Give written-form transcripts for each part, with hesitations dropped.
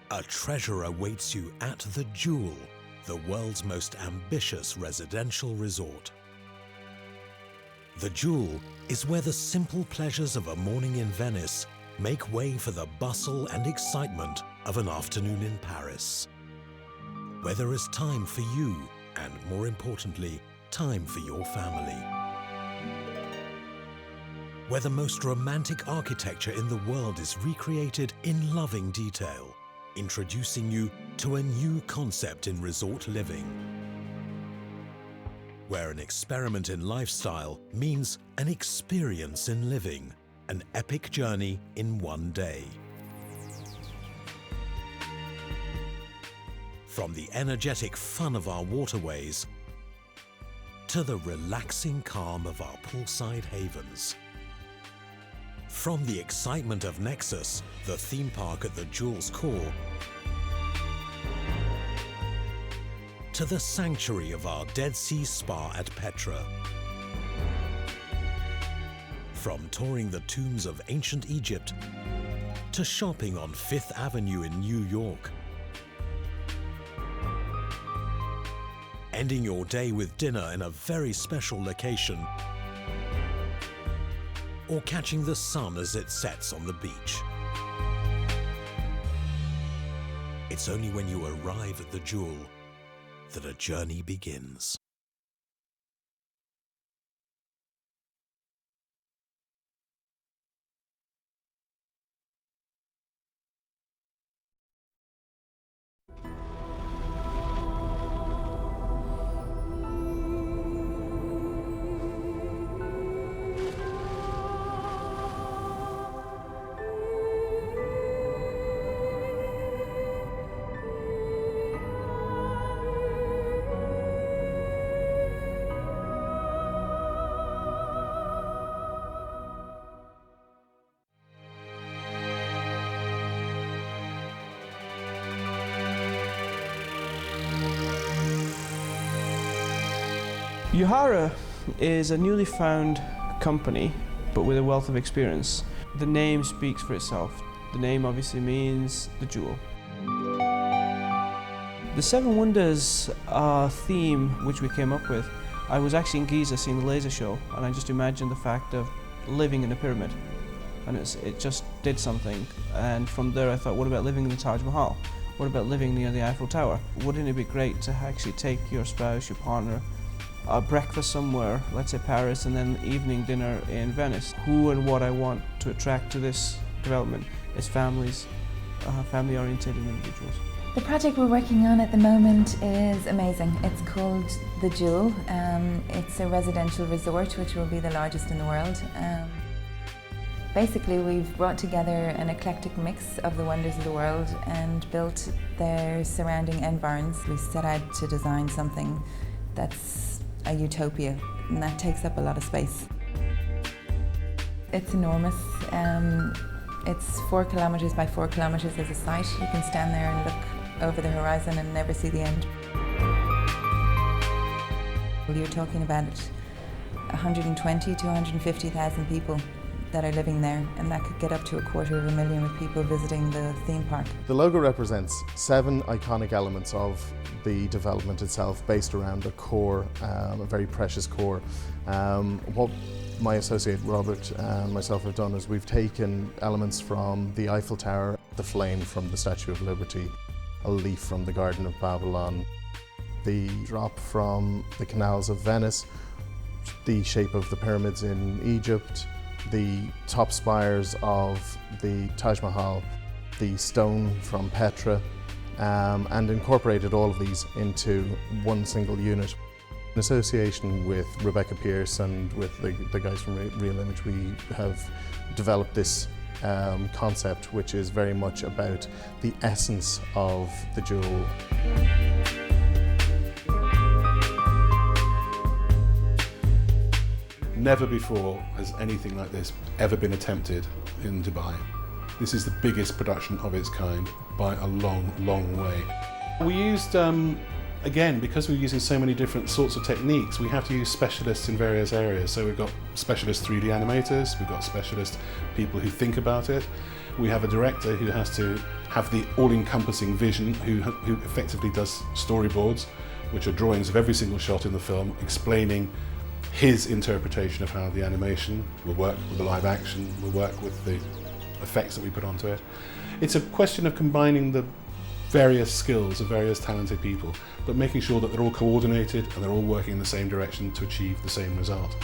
A treasure awaits you at the Jewel, the world's most ambitious residential resort. The Jewel is where the simple pleasures of a morning in Venice make way for the bustle and excitement of an afternoon in Paris. Where there is time for you, and more importantly, time for your family. Where the most romantic architecture in the world is recreated in loving detail, introducing you to a new concept in resort living. Where an experiment in lifestyle means an experience in living, an epic journey in one day. From the energetic fun of our waterways to the relaxing calm of our poolside havens. From the excitement of Nexus, the theme park at the Jewel's core, to the sanctuary of our Dead Sea Spa at Petra. From touring the tombs of ancient Egypt to shopping on Fifth Avenue in New York. Ending your day with dinner in a very special location, or catching the sun as it sets on the beach. It's only when you arrive at the Jewel that a journey begins. Yuhara is a newly found company, but with a wealth of experience. The name speaks for itself. The name obviously means the jewel. The Seven Wonders theme, which we came up with, I was actually in Giza seeing the laser show, and I just imagined the fact of living in a pyramid. And it just did something. And from there I thought, what about living in the Taj Mahal? What about living near the Eiffel Tower? Wouldn't it be great to actually take your spouse, your partner, breakfast somewhere, let's say Paris, and then evening dinner in Venice? Who and what I want to attract to this development is families, family-oriented individuals. The project we're working on at the moment is amazing. It's called The Jewel. It's a residential resort which will be the largest in the world. Basically, we've brought together an eclectic mix of the wonders of the world and built their surrounding environs. We set out to design something that's a utopia, and that takes up a lot of space. It's enormous. It's 4 kilometres by 4 kilometres as a site. You can stand there and look over the horizon and never see the end. You're talking about 120 to 150,000 people that are living there, and that could get up to 250,000 with people visiting the theme park. The logo represents 7 iconic elements of the development itself, based around a core, a very precious core. What my associate Robert and myself have done is we've taken elements from the Eiffel Tower, the flame from the Statue of Liberty, a leaf from the Garden of Babylon, the drop from the canals of Venice, the shape of the pyramids in Egypt, the top spires of the Taj Mahal, the stone from Petra, and incorporated all of these into one single unit. In association with Rebecca Pierce and with the guys from Real Image, we have developed this concept, which is very much about the essence of the jewel. Never before has anything like this ever been attempted in Dubai. This is the biggest production of its kind by a long, long way. We used Again, because we're using so many different sorts of techniques, we have to use specialists in various areas. So we've got specialist 3D animators, we've got specialist people who think about it. We have a director who has to have the all-encompassing vision, who effectively does storyboards, which are drawings of every single shot in the film, explaining his interpretation of how the animation will work with the live action, will work with the effects that we put onto it. It's a question of combining the various skills of various talented people, but making sure that they're all coordinated and they're all working in the same direction to achieve the same result.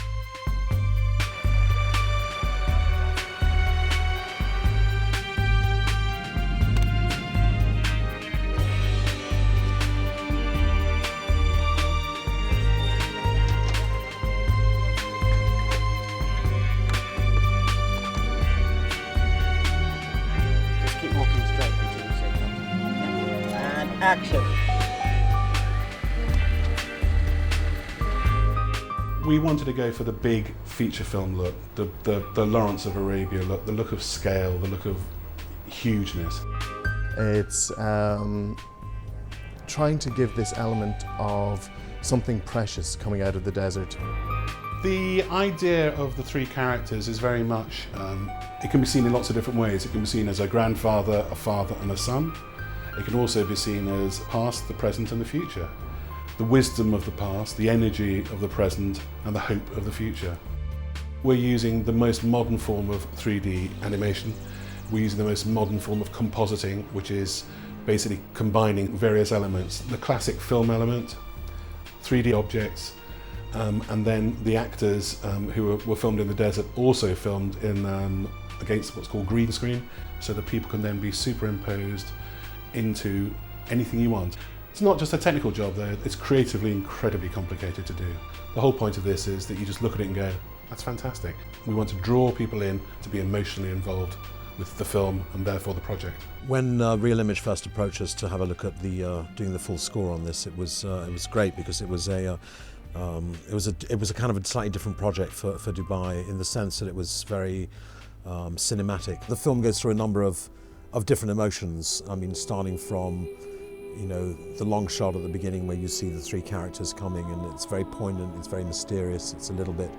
Action. We wanted to go for the big feature film look, the Lawrence of Arabia look, the look of scale, the look of hugeness. It's trying to give this element of something precious coming out of the desert. The idea of the three characters is very much, it can be seen in lots of different ways. It can be seen as a grandfather, a father and a son. It can also be seen as past, the present and the future. The wisdom of the past, the energy of the present and the hope of the future. We're using the most modern form of 3D animation. We're using the most modern form of compositing, which is basically combining various elements. The classic film element, 3D objects, and then the actors who were filmed in the desert also filmed in against what's called green screen, so that people can then be superimposed into anything you want. It's not just a technical job though, it's creatively incredibly complicated to do. The whole point of this is that you just look at it and go, that's fantastic. We want to draw people in to be emotionally involved with the film and therefore the project. When Real Image first approached us to have a look at the doing the full score on this, it was great because it was a kind of a slightly different project for Dubai, in the sense that it was very cinematic. The film goes through a number of different emotions. I mean, starting from, you know, the long shot at the beginning where you see the three characters coming, and it's very poignant, it's very mysterious, it's a little bit,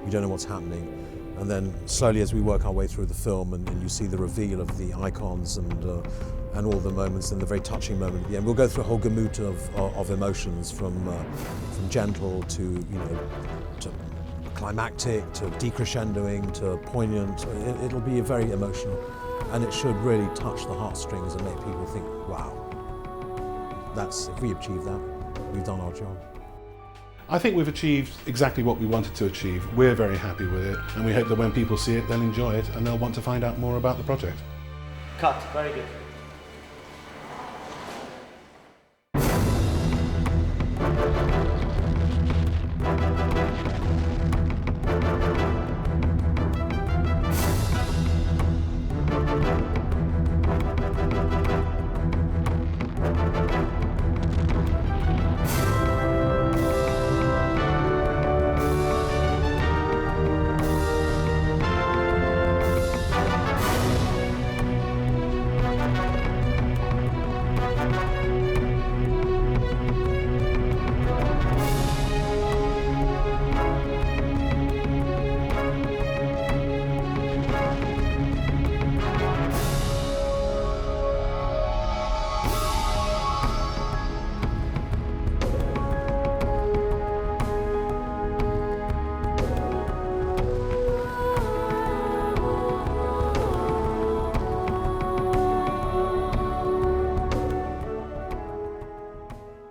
you don't know what's happening. And then slowly as we work our way through the film and you see the reveal of the icons and all the moments, and the very touching moment at the end. We'll go through a whole gamut of emotions from gentle to, you know, to climactic, to decrescendoing, to poignant. It'll be very emotional. And it should really touch the heartstrings and make people think, wow, if we achieve that, we've done our job. I think we've achieved exactly what we wanted to achieve. We're very happy with it, and we hope that when people see it, they'll enjoy it and they'll want to find out more about the project. Cut, very good.